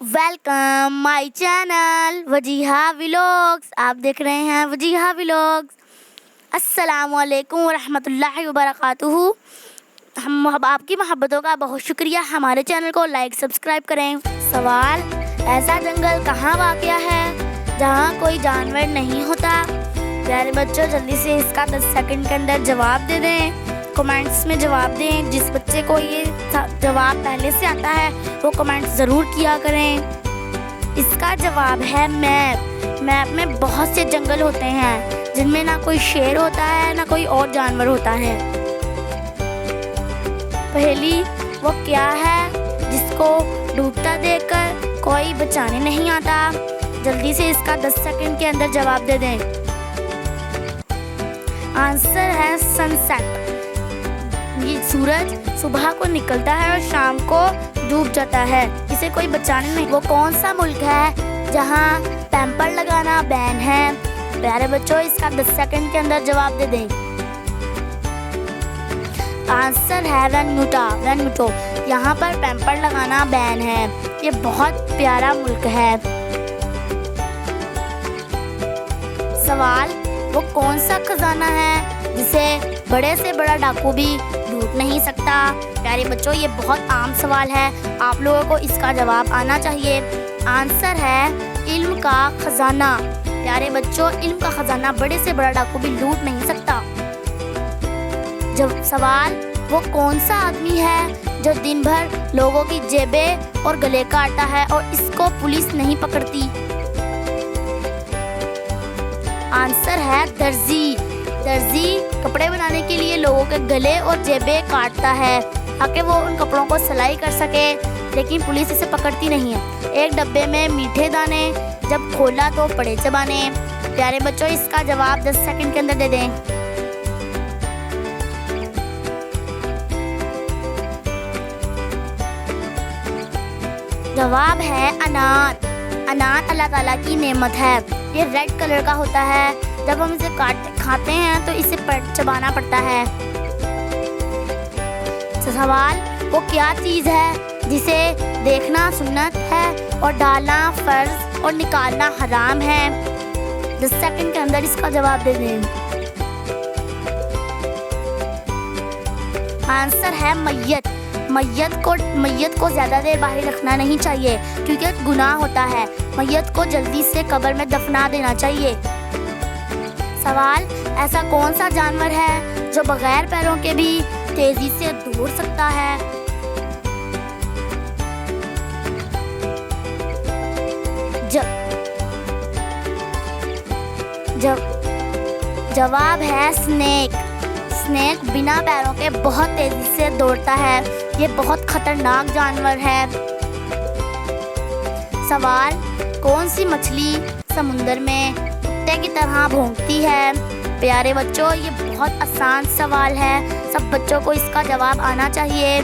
Welcome my channel Wajiha vlogs. आप देख रहे हैं वजीहा व्लॉग्स। अस्सलाम वालेकुम रहमतुल्लाहि व बरकातुहू। हम आपकी मोहब्बतों का बहुत शुक्रिया। हमारे चैनल को लाइक सब्सक्राइब करें। सवाल, ऐसा जंगल कहाँ वाक़या है जहाँ कोई जानवर नहीं होता? प्यारे बच्चों, जल्दी से इसका 10 सेकंड के अंदर जवाब दे दें। कमेंट्स में जवाब दें। जिस बच्चे को ये जवाब पहले से आता है वो कमेंट ज़रूर किया करें। इसका जवाब है मैप। मैप में बहुत से जंगल होते हैं जिनमें ना कोई शेर होता है ना कोई और जानवर होता है। पहली वो क्या है जिसको डूबता देखकर कोई बचाने नहीं आता? जल्दी से इसका 10 सेकंड के अंदर जवाब दे दें। आंसर है सनसेट। ये सूरज सुबह को निकलता है और शाम को डूब जाता है। इसे कोई बचाने नहीं। वो कौन सा मुल्क है जहाँ पैम्पर लगाना बैन है? प्यारे बच्चों, इसका 10 सेकंड के अंदर जवाब दे दें। आंसर है वैनूटू। यहाँ पर पैम्पर लगाना बैन है। ये बहुत प्यारा मुल्क है। सवाल, वो कौन सा खजाना है जिसे बड़े से बड़ा डाकू भी लूट नहीं सकता? प्यारे बच्चों, ये बहुत आम सवाल है। आप लोगों को इसका जवाब आना चाहिए। आंसर है इल्म का खजाना। प्यारे बच्चों, इल्म का खजाना बड़े से बड़ा डाकू भी लूट नहीं सकता। जब सवाल, वो कौन सा आदमी है जो दिन भर लोगों की जेबें और गले काटता है और इसको पुलिस नहीं पकड़ती? आंसर है दर्जी। दर्जी कपड़े बनाने के लिए लोगों के गले और जेबें काटता है ताकि वो उन कपड़ों को सिलाई कर सके, लेकिन पुलिस इसे पकड़ती नहीं है। एक डब्बे में मीठे दाने, जब खोला तो पड़े चबाने। प्यारे बच्चों, इसका जवाब 10 सेकंड के अंदर दे दें। जवाब है अनार। अनार अल्लाह ताला की नेमत है। ये रेड कलर का होता है। जब हम इसे खाते हैं तो इसे चबाना पड़ता है। सवाल, वो क्या चीज़ है जिसे देखना सुन्नत है और डालना फर्ज और निकालना हराम है? 10 सेकंड के अंदर इसका जवाब दे दें। आंसर है मैयत। मैयत को ज़्यादा देर बाहर रखना नहीं चाहिए क्योंकि गुनाह होता है। मैयत को जल्दी से कब्र में दफना देना चाहिए। सवाल, ऐसा कौन सा जानवर है जो बगैर पैरों के भी तेजी से दौड़ सकता है? जवाब है स्नेक। स्नेक बिना पैरों के बहुत तेजी से दौड़ता है। ये बहुत खतरनाक जानवर है। सवाल, कौन सी मछली समुद्र में कुत्ते की तरह भौंकती है? प्यारे बच्चों, ये बहुत आसान सवाल है। सब बच्चों को इसका जवाब आना चाहिए।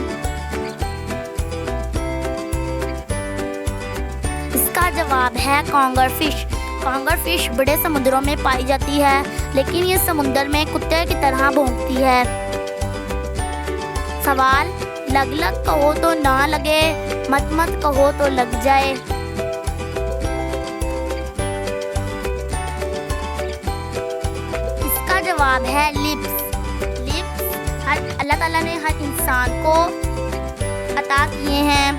इसका जवाब है कांगर फिश। कांगर फिश बड़े समुद्रों में पाई जाती है, लेकिन ये समुद्र में कुत्ते की तरह भौंकती है। सवाल, लग लग कहो तो ना लगे, मत मत कहो तो लग जाए। इसका जवाब है लिप्स। अल्लाह ताला ने हर इंसान को अता किए हैं।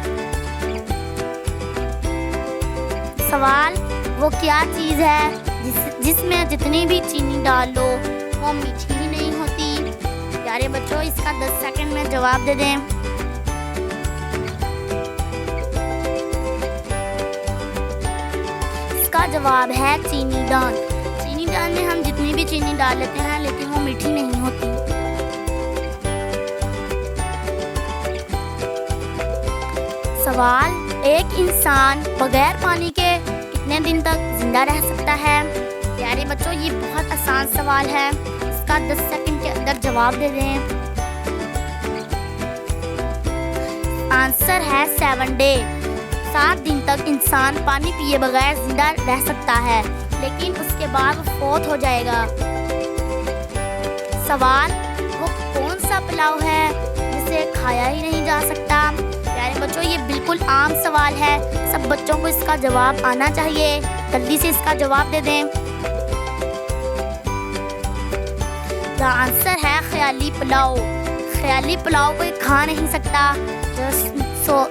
सवाल, वो क्या चीज़ है जिसमें जितनी भी चीनी डाल लो वो मीठी ही नहीं होती? प्यारे बच्चों, इसका 10 सेकंड में जवाब दे दें। इसका जवाब है चीनी दाल। चीनी दाल में हम जितनी भी चीनी डाल लेते हैं लेकिन वो मीठी नहीं होती। सवाल, एक इंसान बगैर पानी के कितने दिन तक जिंदा रह सकता है? प्यारे बच्चों, ये बहुत आसान सवाल है। इसका 10 सेकंड के अंदर जवाब दे दें। आंसर है 7 डे। 7 दिन तक इंसान पानी पिए बगैर जिंदा रह सकता है, लेकिन उसके बाद वो फौत हो जाएगा। सवाल, वो कौन सा पुलाव है जिसे खाया ही नहीं जा सकता? प्यारे बच्चों ये बिल्कुल आम सवाल है, सब बच्चों को इसका जवाब आना चाहिए। जल्दी से इसका जवाब दे दें। द आंसर है ख्याली पुलाव। ख्याली पुलाव कोई खा नहीं सकता। सो